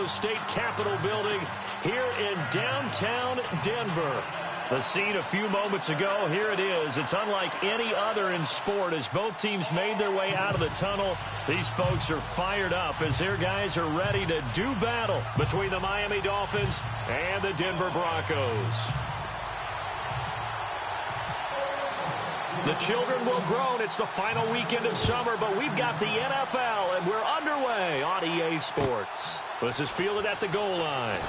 State Capitol building here in downtown Denver. The scene a few moments ago, here it is. It's unlike any other in sport as both teams made their way out of the tunnel. These folks are fired up as their guys are ready to do battle between the Miami Dolphins and the Denver Broncos. The children will groan. It's the final weekend of summer, but we've got the NFL, and we're underway on EA Sports. This is fielded at the goal line.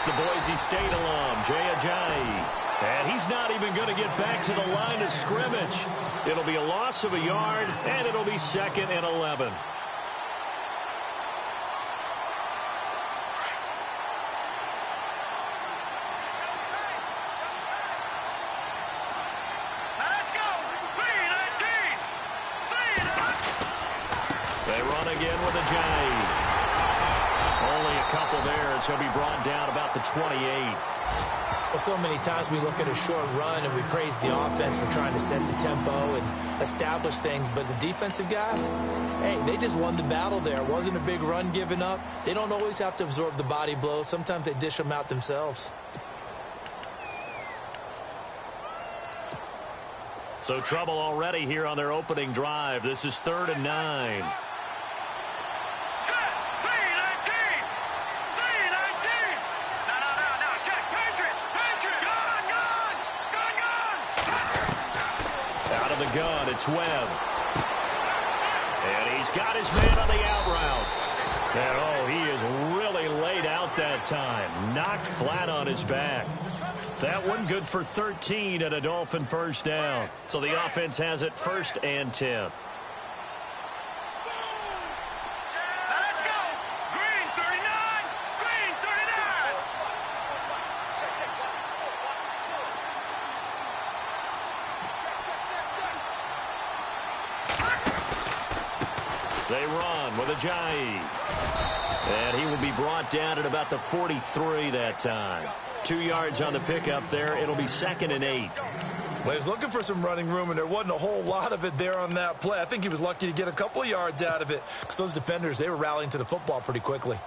The Boise State alum, Jay Ajayi. And he's not even going to get back to the line of scrimmage. It'll be a loss of a yard, and it'll be 2nd and 11. Let's go! 3-19! They run again with Ajayi. Only a couple there as he'll be brought down about the 28. Well, so many times we look at a short run and we praise the offense for trying to set the tempo and establish things, but the defensive guys, hey, they just won the battle there. It wasn't a big run given up. They don't always have to absorb the body blows. Sometimes they dish them out themselves. So trouble already here on their opening drive. This is 3rd and 9. The gun, it's Webb. And he's got his man on the out route. And, oh, he is really laid out that time. Knocked flat on his back. That one good for 13 and a Dolphin first down. So the offense has it 1st and 10. They run with Ajayi. And he will be brought down at about the 43 that time. 2 yards on the pickup there. It'll be 2nd and 8. Well, he was looking for some running room, and there wasn't a whole lot of it there on that play. I think he was lucky to get a couple of yards out of it because those defenders, they were rallying to the football pretty quickly.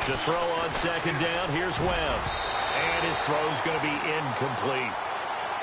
To throw on 2nd down, here's Webb. And his throw's going to be incomplete.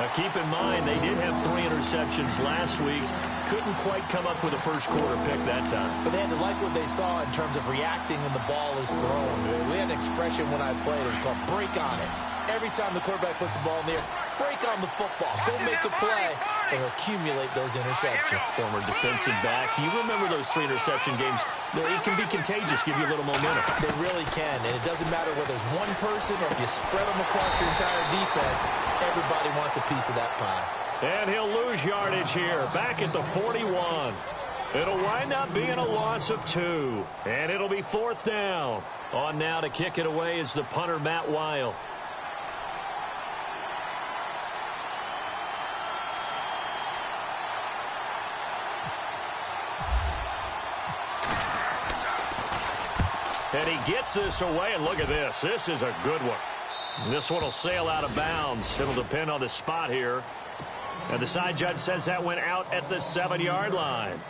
Now keep in mind, they did have 3 interceptions last week. Couldn't quite come up with a first quarter pick that time. But they had to like what they saw in terms of reacting when the ball is thrown. We had an expression when I played. It was called break on it. Every time the quarterback puts the ball in the air, break on the football. Go make a play and accumulate those interceptions. Former defensive back. You remember those 3 interception games. It can be contagious, give you a little momentum. They really can, and it doesn't matter whether it's one person or if you spread them across your entire defense. Everybody wants a piece of that pie. And he'll lose yardage here, back at the 41. It'll wind up being a loss of 2. And it'll be 4th down. On now to kick it away is the punter, Matt Weil. And he gets this away, and look at this. This is a good one. This one will sail out of bounds. It'll depend on the spot here. And the side judge says that went out at the 7-yard line.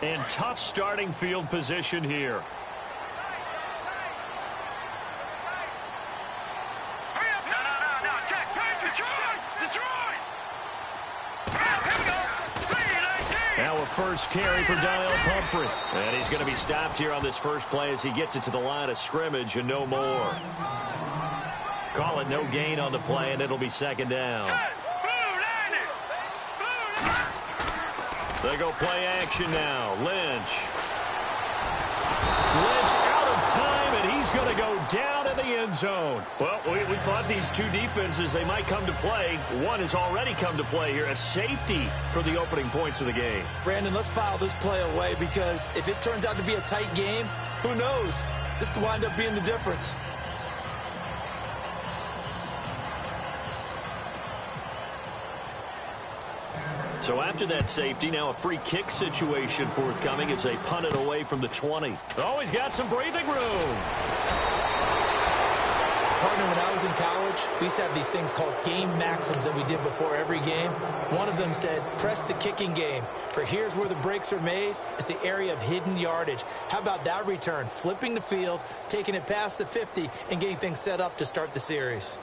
And tough starting field position here. Now a first carry for Pumphrey. And he's going to be stopped here on this first play as he gets it to the line of scrimmage and no more. Call it no gain on the play, and it'll be second down. They go play action now. Lynch out of time, and he's going to go down in the end zone. Well, we thought these two defenses, they might come to play. One has already come to play here, a safety for the opening points of the game. Brandon, let's file this play away because if it turns out to be a tight game, who knows? This could wind up being the difference. So after that safety, now a free kick situation forthcoming as they punt it away from the 20. Oh, he's got some breathing room. Partner, when I was in college, we used to have these things called game maxims that we did before every game. One of them said, press the kicking game. For here's where the breaks are made. It's the area of hidden yardage. How about that return? Flipping the field, taking it past the 50, and getting things set up to start the series.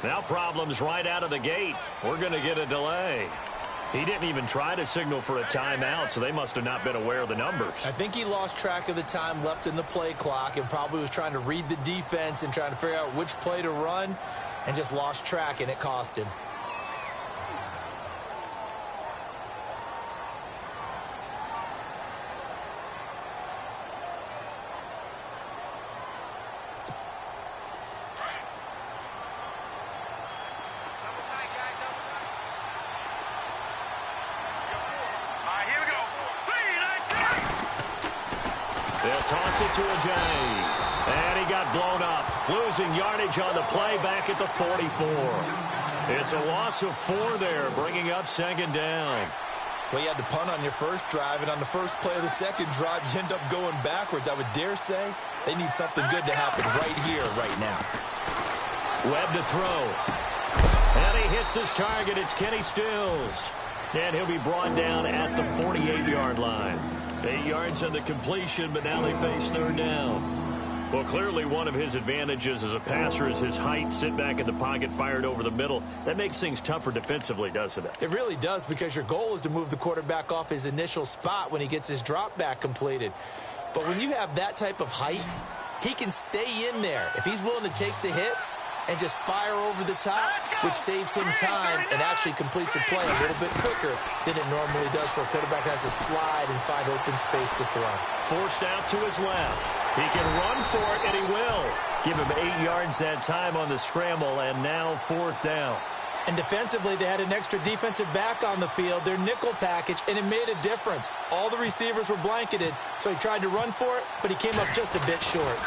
Now problems right out of the gate. We're going to get a delay. He didn't even try to signal for a timeout, so they must have not been aware of the numbers. I think he lost track of the time left in the play clock and probably was trying to read the defense and trying to figure out which play to run and just lost track, and it cost him. They'll toss it to Ajay. And he got blown up. Losing yardage on the play back at the 44. It's a loss of 4 there, bringing up second down. Well, you had to punt on your first drive, and on the first play of the second drive, you end up going backwards. I would dare say they need something good to happen right here, right now. Webb to throw. And he hits his target. It's Kenny Stills. And he'll be brought down at the 48-yard line. 8 yards on the completion, but now they face third down. Well, clearly one of his advantages as a passer is his height. Sit back in the pocket, fired over the middle. That makes things tougher defensively, doesn't it? It really does, because your goal is to move the quarterback off his initial spot when he gets his drop back completed. But when you have that type of height, he can stay in there. If he's willing to take the hits and just fire over the top, which saves him time and actually completes a play a little bit quicker than it normally does for a quarterback that has to slide and find open space to throw. Forced out to his left. He can run for it, and he will. Give him 8 yards that time on the scramble, and now fourth down. And defensively, they had an extra defensive back on the field, their nickel package, and it made a difference. All the receivers were blanketed, so he tried to run for it, but he came up just a bit short.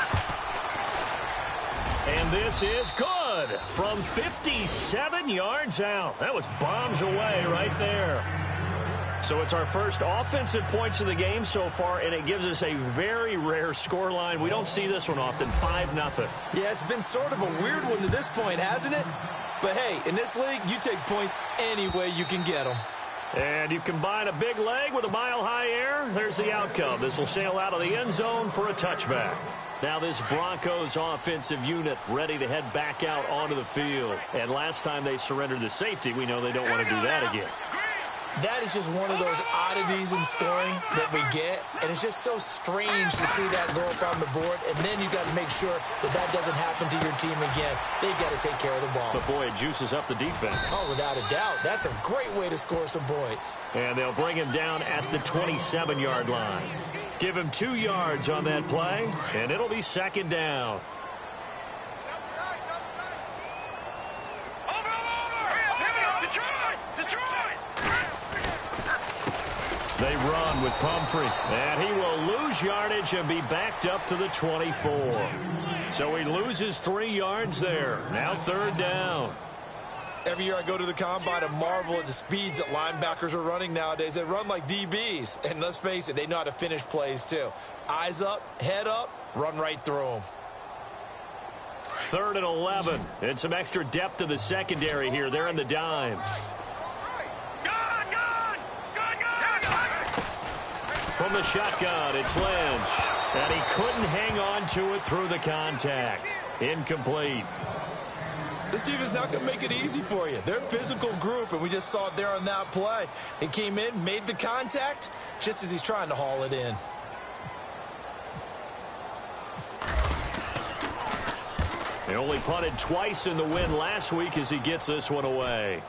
And this is good from 57 yards out. That was bombs away right there. So it's our first offensive points of the game so far, and it gives us a very rare scoreline. We don't see this one often, 5-0. Yeah, it's been sort of a weird one to this point, hasn't it? But, hey, in this league, you take points any way you can get them. And you combine a big leg with a mile-high air, there's the outcome. This will sail out of the end zone for a touchback. Now this Broncos offensive unit ready to head back out onto the field. And last time they surrendered the safety, we know they don't want to do that again. That is just one of those oddities in scoring that we get, and it's just so strange to see that go up on the board, and then you got to make sure that that doesn't happen to your team again. They've got to take care of the ball. But, boy, it juices up the defense. Oh, without a doubt. That's a great way to score some points. And they'll bring him down at the 27-yard line. Give him 2 yards on that play, and it'll be second down. They run with Pumphrey, and he will lose yardage and be backed up to the 24. So he loses 3 yards there. Now 3rd down. Every year I go to the combine and marvel at the speeds that linebackers are running nowadays. They run like DBs. And let's face it, they know how to finish plays too. Eyes up, head up, run right through them. 3rd and 11. And some extra depth to the secondary here. They're in the dime. From the shotgun, it's Lynch. And he couldn't hang on to it through the contact. Incomplete. This team is not going to make it easy for you. They're a physical group, and we just saw it there on that play. He came in, made the contact, just as he's trying to haul it in. He only punted twice in the win last week as he gets this one away.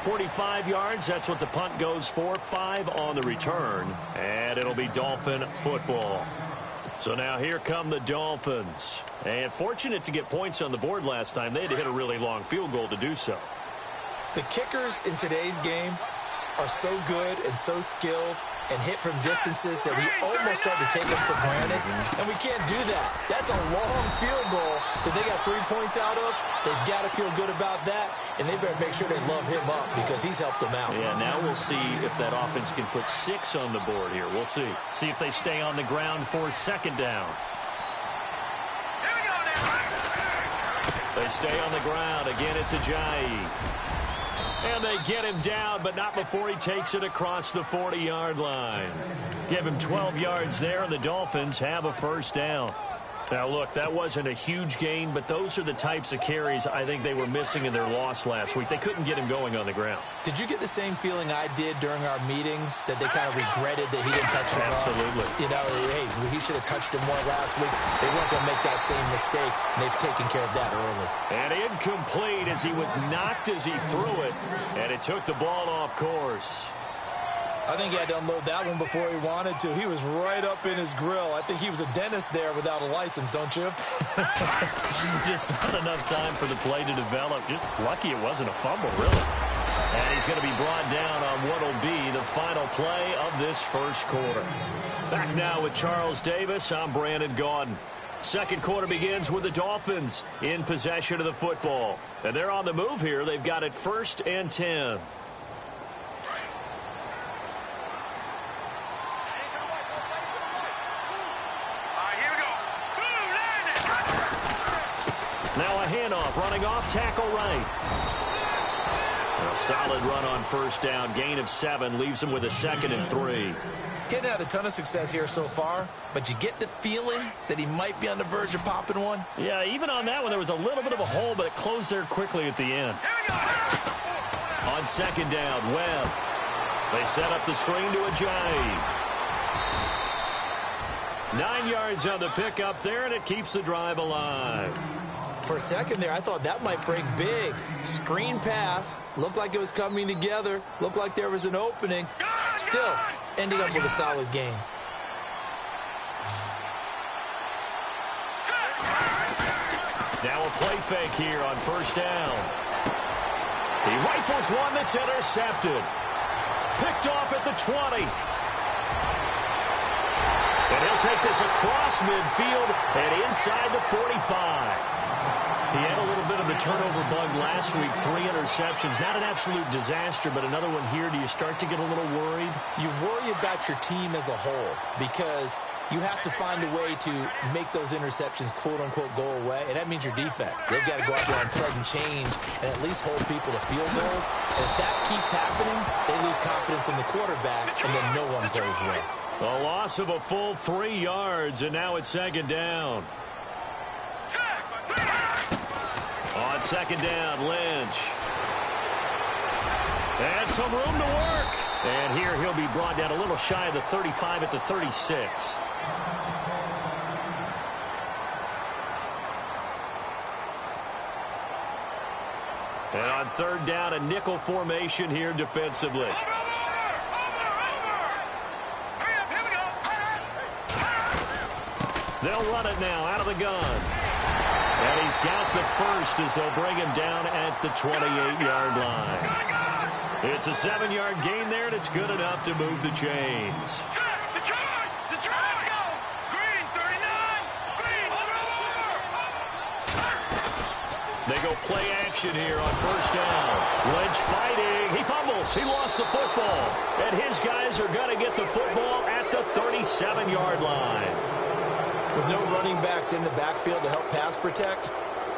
45 yards, that's what the punt goes for. 5 on the return, and it'll be Dolphin football. So now here come the Dolphins. And fortunate to get points on the board last time. They had to hit a really long field goal to do so. The kickers in today's game are so good and so skilled and hit from distances that we almost start to take them for granted. And we can't do that. That's a long field goal that they got 3 points out of. They've got to feel good about that. And they better make sure they love him up because he's helped them out. Yeah, now we'll see if that offense can put 6 on the board here. We'll see. See if they stay on the ground for 2nd down. They stay on the ground. Again, it's Ajayi. And they get him down, but not before he takes it across the 40-yard line. Give him 12 yards there, and the Dolphins have a 1st down. Now, look, that wasn't a huge gain, but those are the types of carries I think they were missing in their loss last week. They couldn't get him going on the ground. Did you get the same feeling I did during our meetings, that they kind of regretted that he didn't touch the ball? Absolutely. You know, hey, he should have touched him more last week. They weren't going to make that same mistake, and they've taken care of that early. And incomplete as he was knocked as he threw it, and it took the ball off course. I think he had to unload that one before he wanted to. He was right up in his grill. I think he was a dentist there without a license, don't you? Just not enough time for the play to develop. Just lucky it wasn't a fumble, really. And he's going to be brought down on what will be the final play of this 1st quarter. Back now with Charles Davis. I'm Brandon Gaudin. 2nd quarter begins with the Dolphins in possession of the football. And they're on the move here. They've got it 1st and 10. Now a handoff, running off, tackle right. A solid run on 1st down, gain of 7, leaves him with a 2nd and 3. Getting had a ton of success here so far, but you get the feeling that he might be on the verge of popping one. Yeah, even on that one, there was a little bit of a hole, but it closed there quickly at the end. On 2nd down, Webb. They set up the screen to Ajayi. 9 yards on the pickup there, and it keeps the drive alive. For a second there, I thought that might break big. Screen pass. Looked like it was coming together. Looked like there was an opening. Still, ended up with a solid game. Now a play fake here on 1st down. He rifles one that's intercepted. Picked off at the 20. And he'll take this across midfield and inside the 45. He had a little bit of the turnover bug last week, 3 interceptions. Not an absolute disaster, but another one here. Do you start to get a little worried? You worry about your team as a whole because you have to find a way to make those interceptions, quote-unquote, go away, and that means your defense. They've got to go out there on sudden change and at least hold people to field goals. And if that keeps happening, they lose confidence in the quarterback, and then no one plays well. A loss of a full 3 yards, and now it's 2nd down. On 2nd down, Lynch. And some room to work. And here he'll be brought down a little shy of the 35 at the 36. And on 3rd down, a nickel formation here defensively. They'll run it now out of the gun. And he's got the first as they'll bring him down at the 28-yard line. It's a 7-yard gain there, and it's good enough to move the chains. Let's go! Green, 39! Green, They go play action here on first down. Lynch fighting. He fumbles. He lost the football. And his guys are going to get the football at the 37-yard line. With no running backs in the backfield to help pass protect,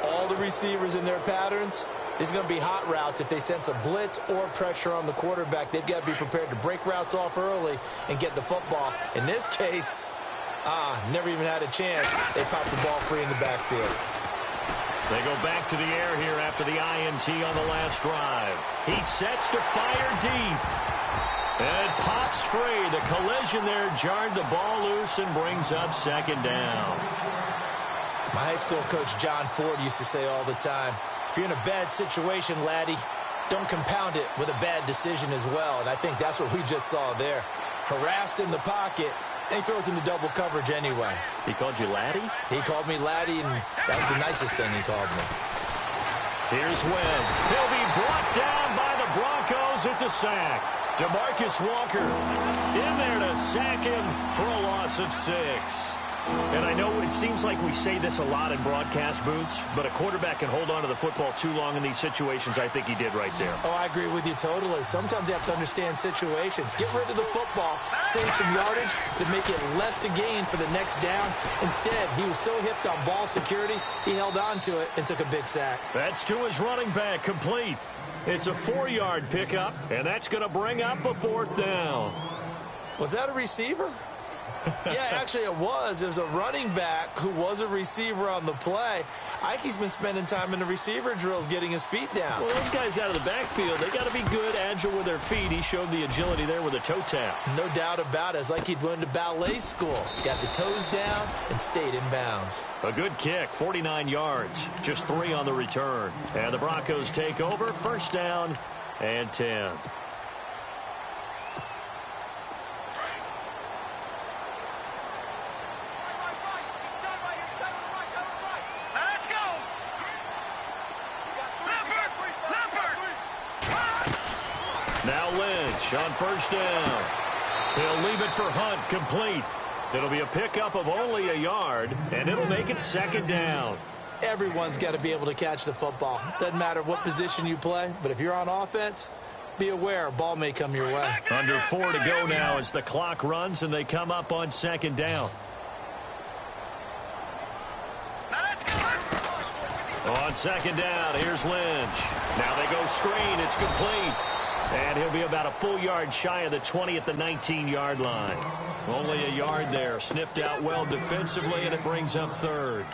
all the receivers in their patterns, these are going to be hot routes. If they sense a blitz or pressure on the quarterback, they've got to be prepared to break routes off early and get the football. In this case, never even had a chance. They popped the ball free in the backfield. They go back to the air here after the INT on the last drive. He sets to fire deep. And pops free. The collision there jarred the ball loose and brings up second down. My high school coach, John Ford, used to say all the time, if you're in a bad situation, laddie, don't compound it with a bad decision as well. And I think that's what we just saw there. Harassed in the pocket, and he throws into double coverage anyway. He called you laddie? He called me laddie, and that was the nicest thing he called me. Here's Webb. He'll be brought down by the Broncos. It's a sack. DeMarcus Walker in there to sack him for a loss of 6. And I know it seems like we say this a lot in broadcast booths, but a quarterback can hold on to the football too long in these situations. I think he did right there. Oh, I agree with you totally. Sometimes you have to understand situations. Get rid of the football, save some yardage, to make it less to gain for the next down. Instead, he was so hipped on ball security, he held on to it and took a big sack. That's to his running back, complete. It's a 4-yard pickup, and that's going to bring up a 4th down. Was that a receiver? Yeah, actually it was. It was a running back who was a receiver on the play. Ike's been spending time in the receiver drills getting his feet down. Well, those guys out of the backfield, they got to be good, agile with their feet. He showed the agility there with a toe tap. No doubt about it. It's like he'd went to ballet school. Got the toes down and stayed in bounds. A good kick, 49 yards, just 3 on the return. And the Broncos take over, first down and 10. Now Lynch on first down. He'll leave it for Hunt, complete. It'll be a pickup of only a yard, and it'll make it second down. Everyone's got to be able to catch the football. Doesn't matter what position you play, but if you're on offense, be aware a ball may come your way. Under 4 to go now as the clock runs and they come up on second down. On second down, here's Lynch. Now they go screen. It's complete. And he'll be about a full yard shy of the 20 at the 19-yard line. Only a yard there. Sniffed out well defensively, and it brings up 3rd.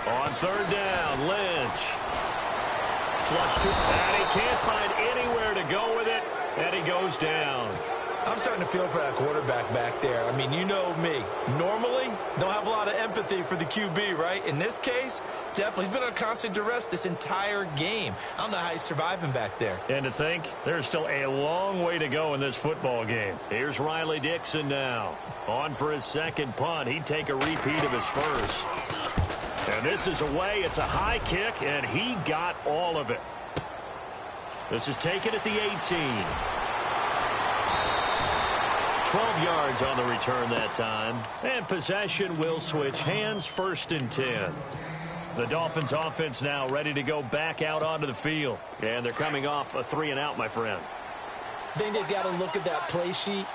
On 3rd down, Lynch. Flush to, and he can't find anywhere to go with it, and he goes down. I'm starting to feel for that quarterback back there. I mean, you know me. Normally, don't have a lot of empathy for the QB, right? In this case, definitely. He's been on constant duress this entire game. I don't know how he's surviving back there. And to think, there's still a long way to go in this football game. Here's Riley Dixon now. On for his second punt. He'd take a repeat of his first. And this is away. It's a high kick, and he got all of it. This is taken at the 18. 12 yards on the return that time. And possession will switch hands, 1st and 10. The Dolphins offense now ready to go back out onto the field. And they're coming off a 3-and-out, my friend. I think they've got to look at that play sheet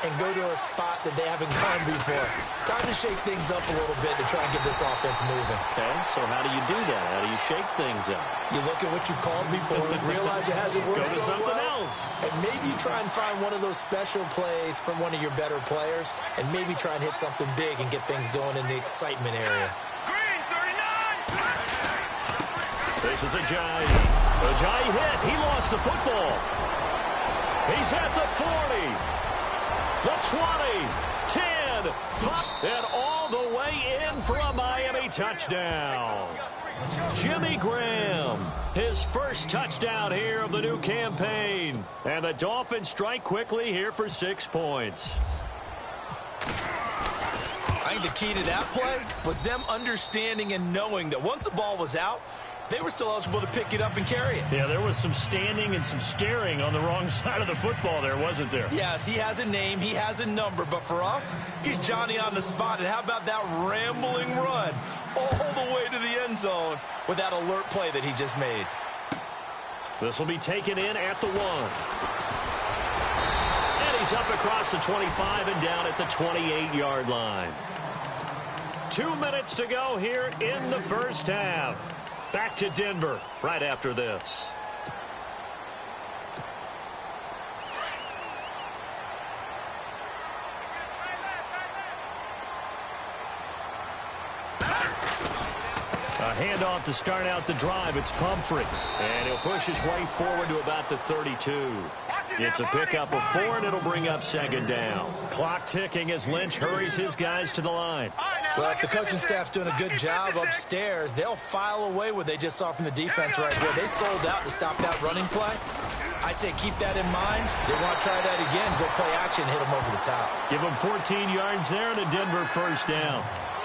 and go to a spot that they haven't gone before. Time to shake things up a little bit to try and get this offense moving. Okay, so how do you do that? How do you shake things up? You look at what you've called before, realize it hasn't worked Go to so something well, else. and maybe you try and find one of those special plays from one of your better players, and maybe try and hit something big and get things going in the excitement area. Green, 39! This is Ajayi. Ajayi hit. He lost the football. He's at the 40. The 20, 10, And all the way in for a Miami touchdown. Jimmy Graham, his first touchdown here of the new campaign. And the Dolphins strike quickly here for 6 points. I think the key to that play was them understanding and knowing that once the ball was out, they were still eligible to pick it up and carry it. Yeah, there was some standing and some staring on the wrong side of the football there, wasn't there? Yes, he has a name, he has a number, but for us, he's Johnny on the spot. And how about that rambling run all the way to the end zone with that alert play that he just made? This will be taken in at the 1. And he's up across the 25 and down at the 28-yard line. 2 minutes to go here in the first half. Back to Denver right after this. A handoff to start out the drive. It's Pumphrey. And he'll push his way forward to about the 32. It's a pickup of 4, and it'll bring up second down. Clock ticking as Lynch hurries his guys to the line. Well, if the coaching staff's doing a good job upstairs, they'll file away what they just saw from the defense right there. They sold out to stop that running play. I'd say keep that in mind. They want to try that again, go play action, hit them over the top. Give them 14 yards there and a Denver first down.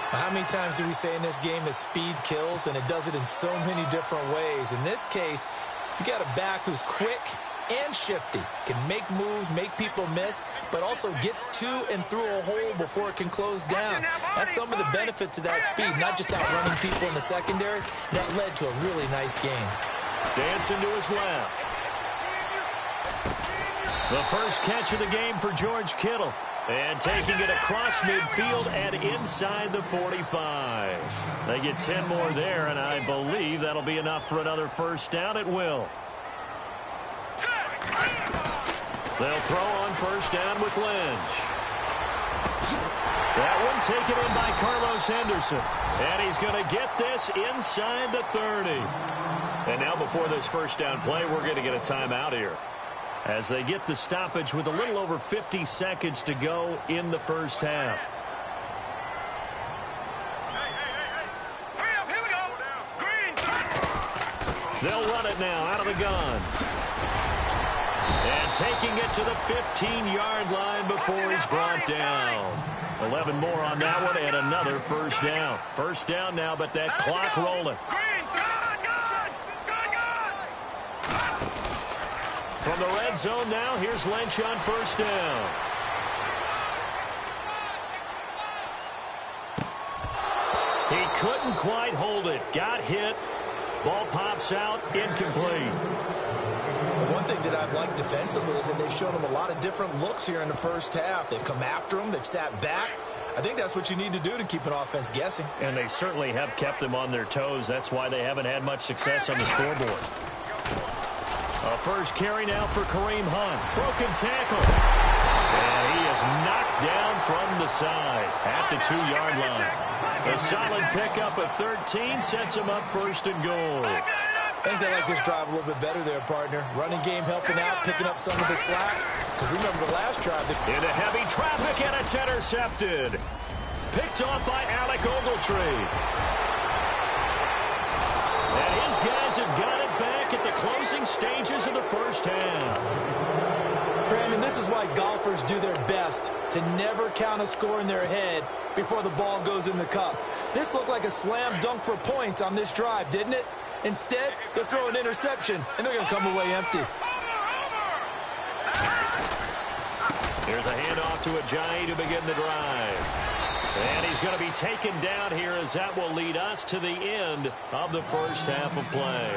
How many times do we say in this game that speed kills, and it does it in so many different ways? In this case, you got a back who's quick and shifty, can make moves, make people miss, but also gets to and through a hole before it can close down. That's some of the benefits of that speed, not just outrunning people in the secondary. That led to a really nice game. Dancing to his left. The first catch of the game for George Kittle. And taking it across midfield and inside the 45. They get 10 more there, and I believe that'll be enough for another first down. It will. They'll throw on first down with Lynch. That one taken in by Carlos Henderson. And he's going to get this inside the 30. And now before this first down play, we're going to get a timeout here, as they get the stoppage with a little over 50 seconds to go in the first half. Hurry up, here we go. Green. They'll run it now out of the gun. And taking it to the 15-yard line before he's brought down. 11 more on that one and another first down. First down now, but that clock rolling. Green, good. From the red zone now, here's Lynch on first down. He couldn't quite hold it. Got hit. Ball pops out, incomplete. One thing that I've liked defensively is that they've shown him a lot of different looks here in the first half. They've come after him. They've sat back. I think that's what you need to do to keep an offense guessing. And they certainly have kept them on their toes. That's why they haven't had much success on the scoreboard. A first carry now for Kareem Hunt. Broken tackle. And he is knocked down from the side at the 2-yard line. A solid pickup of 13 sets him up first and goal. I think they like this drive a little bit better there, partner. Running game helping out, picking up some of the slack. Because remember the last drive. Into heavy traffic, and it's intercepted. Picked off by Alec Ogletree. And his guys have got it back at the closing stages of the first half. Brandon, this is why golfers do their best to never count a score in their head before the ball goes in the cup. This looked like a slam dunk for points on this drive, didn't it? Instead, they'll throw an interception, and they're going to come away empty. Here's a handoff to Ajayi to begin the drive. And he's going to be taken down here, as that will lead us to the end of the first half of play.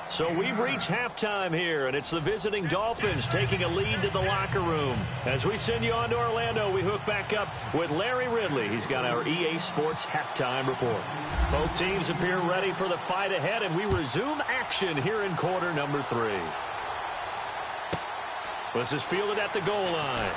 So we've reached halftime here, and it's the visiting Dolphins taking a lead to the locker room. As we send you on to Orlando, we hook back up with Larry Ridley. He's got our EA Sports halftime report. Both teams appear ready for the fight ahead, and we resume action here in quarter number 3. This is fielded at the goal line.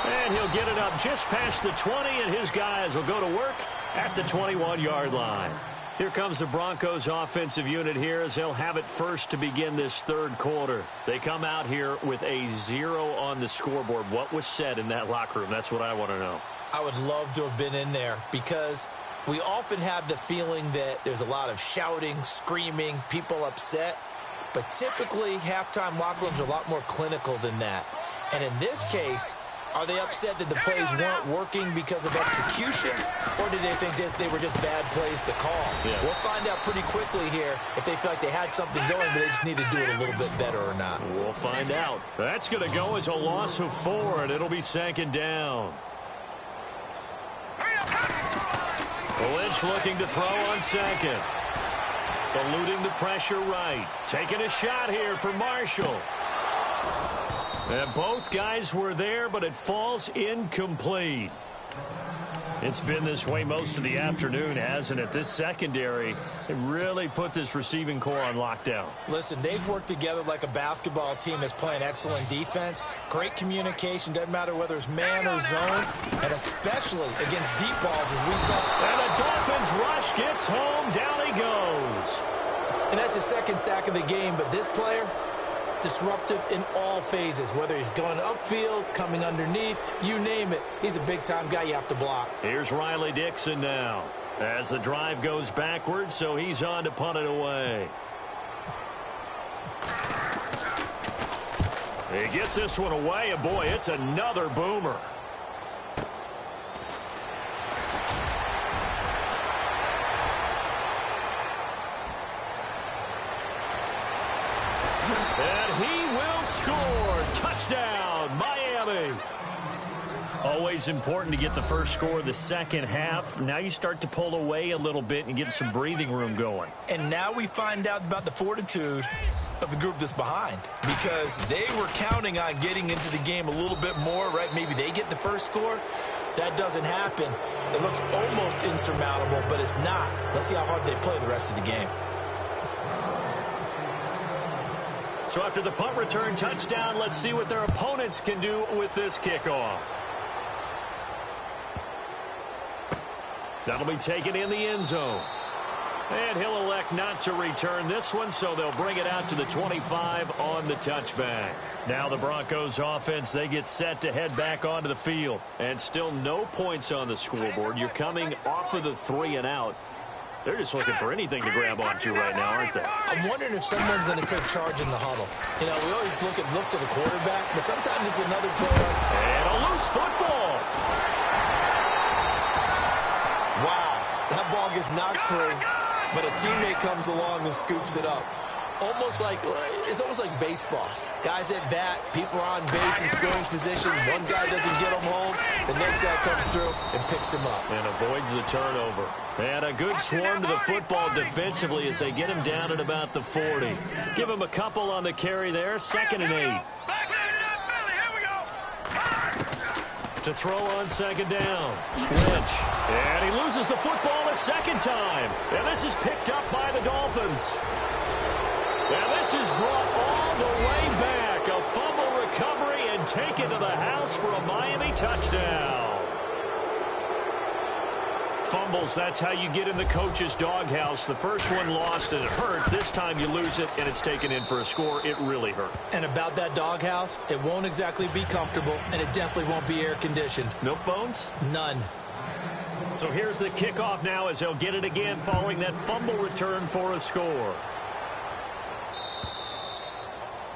And he'll get it up just past the 20, and his guys will go to work at the 21-yard line. Here comes the Broncos offensive unit here as they'll have it first to begin this third quarter. They come out here with a 0 on the scoreboard. What was said in that locker room? That's what I want to know. I would love to have been in there because we often have the feeling that there's a lot of shouting, screaming, people upset. But typically, halftime locker rooms are a lot more clinical than that. And in this case, are they upset that the plays weren't working because of execution, or did they think they were just bad plays to call? Yeah. We'll find out pretty quickly here if they feel like they had something going, but they just need to do it a little bit better or not. We'll find out. That's going to go as a loss of 4, and it'll be 2nd down. Lynch looking to throw on 2nd. Eluding the pressure right. Taking a shot here for Marshall. And both guys were there, but it falls incomplete. It's been this way most of the afternoon, hasn't it? This secondary, it really put this receiving core on lockdown. Listen, they've worked together like a basketball team that's playing excellent defense. Great communication, doesn't matter whether it's man or zone, and especially against deep balls as we saw. And the Dolphins rush gets home, down he goes. And that's his 2nd sack of the game, but this player, disruptive in all phases, whether he's going upfield, coming underneath, you name it. He's a big-time guy you have to block. Here's Riley Dixon now as the drive goes backwards, so he's on to punt it away. He gets this one away, and boy, it's another boomer. And he will score. Touchdown, Miami. Always important to get the first score of the second half. Now you start to pull away a little bit and get some breathing room going. And now we find out about the fortitude of the group that's behind, because they were counting on getting into the game a little bit more, right? Maybe they get the first score. That doesn't happen. It looks almost insurmountable, but it's not. Let's see how hard they play the rest of the game. So after the punt return touchdown, let's see what their opponents can do with this kickoff. That'll be taken in the end zone. And he'll elect not to return this one, so they'll bring it out to the 25 on the touchback. Now the Broncos offense, they get set to head back onto the field. And still no points on the scoreboard. You're coming off of the 3 and out. They're just looking for anything to grab onto right now, aren't they? I'm wondering if someone's going to take charge in the huddle. You know, we always look to the quarterback, but sometimes it's another player. And a loose football. Wow, that ball gets knocked free, but a teammate comes along and scoops it up. It's almost like baseball. Guys at bat, people are on base in scoring position. One guy doesn't get him home. The next guy comes through and picks him up. And avoids the turnover. And a good swarm to the football defensively as they get him down at about the 40. Give him a couple on the carry there. 2nd and 8. To throw on 2nd down. Lynch. And he loses the football a 2nd time. And this is picked up by the Dolphins. And this is brought all the way back. A fumble recovery and taken to the house for a Miami touchdown. Fumbles, that's how you get in the coach's doghouse. The first one lost and it hurt. This time you lose it and it's taken in for a score. It really hurt. And about that doghouse, it won't exactly be comfortable, and it definitely won't be air-conditioned. Milk bones? None. So here's the kickoff now as they'll get it again following that fumble return for a score.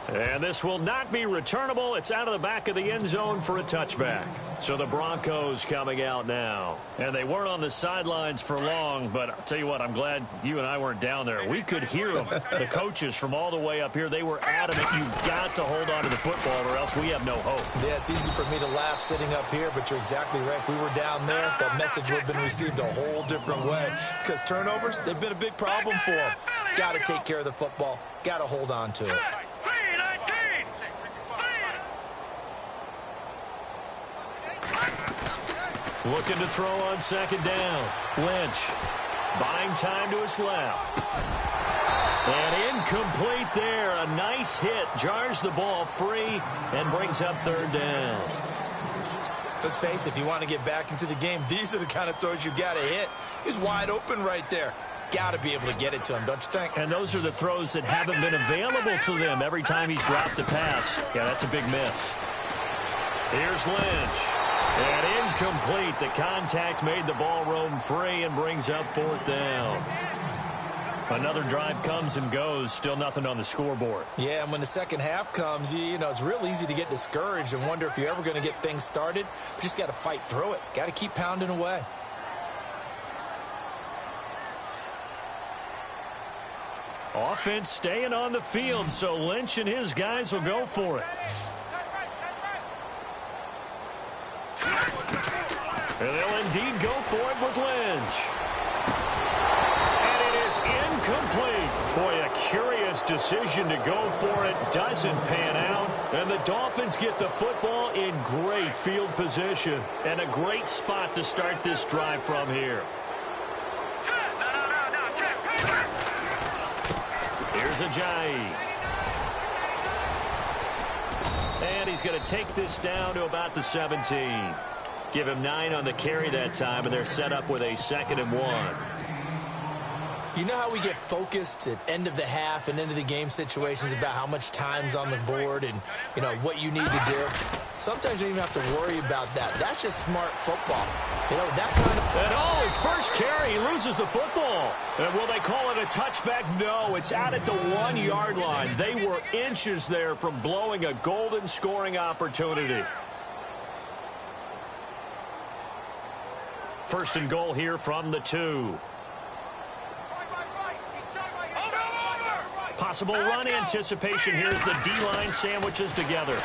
And this will not be returnable. It's out of the back of the end zone for a touchback. So the Broncos coming out now. And they weren't on the sidelines for long, but I'll tell you what, I'm glad you and I weren't down there. We could hear them. The coaches from all the way up here, they were adamant. You've got to hold on to the football or else we have no hope. Yeah, it's easy for me to laugh sitting up here, but you're exactly right. If we were down there, that message would have been received a whole different way. Because turnovers, they've been a big problem for them. Got to take care of the football. Got to hold on to it. Looking to throw on 2nd down. Lynch buying time to his left. And incomplete there. A nice hit. Jars the ball free and brings up 3rd down. Let's face it, if you want to get back into the game, these are the kind of throws you got to hit. He's wide open right there. got to be able to get it to him, don't you think? And those are the throws that haven't been available to them every time he's dropped a pass. Yeah, that's a big miss. Here's Lynch. And incomplete. The contact made the ball roam free and brings up 4th down. Another drive comes and goes. Still nothing on the scoreboard. Yeah, and when the second half comes, you know, it's real easy to get discouraged and wonder if you're ever going to get things started. You just got to fight through it. Got to keep pounding away. Offense staying on the field, so Lynch and his guys will go for it. And they'll indeed go for it with Lynch. And it is incomplete. Boy, a curious decision to go for it. Doesn't pan out. And the Dolphins get the football in great field position. And a great spot to start this drive from here. Here's Ajayi. And he's going to take this down to about the 17. Give him 9 on the carry that time, and they're set up with a 2nd and 1. You know how we get focused at end of the half and end of the game situations about how much time's on the board and, you know, what you need to do? Sometimes you don't even have to worry about that. That's just smart football. You know, that kind of... And his first carry, he loses the football. And will they call it a touchback? No, it's out at the 1-yard line. They were inches there from blowing a golden scoring opportunity. 1st and goal here from the 2. Possible run anticipation. Here's the D-line sandwiches together.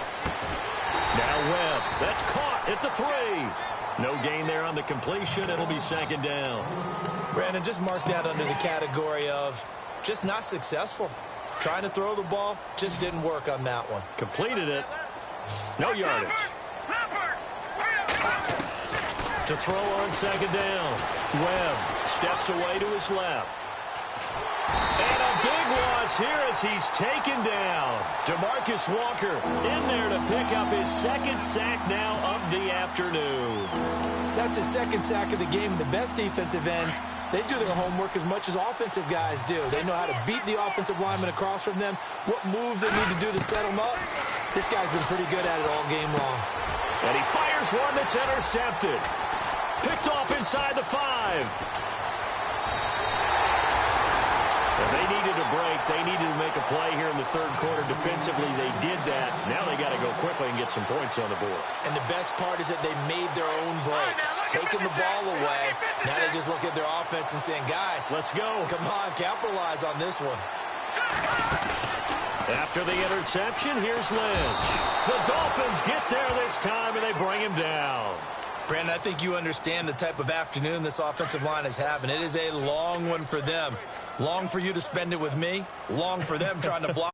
Now Webb. That's caught at the 3. No gain there on the completion. It'll be 2nd down. Brandon, just mark that under the category of just not successful. Trying to throw the ball, just didn't work on that one. Completed it. No yardage. To throw on 2nd down. Webb steps away to his left. And a big loss here as he's taken down. DeMarcus Walker in there to pick up his 2nd sack now of the afternoon. That's his 2nd sack of the game. The best defensive ends, they do their homework as much as offensive guys do. They know how to beat the offensive lineman across from them, what moves they need to do to set them up. This guy's been pretty good at it all game long. And he fires one that's intercepted. Picked off inside the 5. They needed a break. They needed to make a play here in the 3rd quarter. Defensively, they did that. Now they got to go quickly and get some points on the board. And the best part is that they made their own break. Taking the ball away. Now they just look at their offense and saying, guys, let's go. Come on, capitalize on this one. After the interception, here's Lynch. The Dolphins get there this time, and they bring him down. Brandon, I think you understand the type of afternoon this offensive line is having. It is a long one for them. Long for you to spend it with me. Long for them trying to block.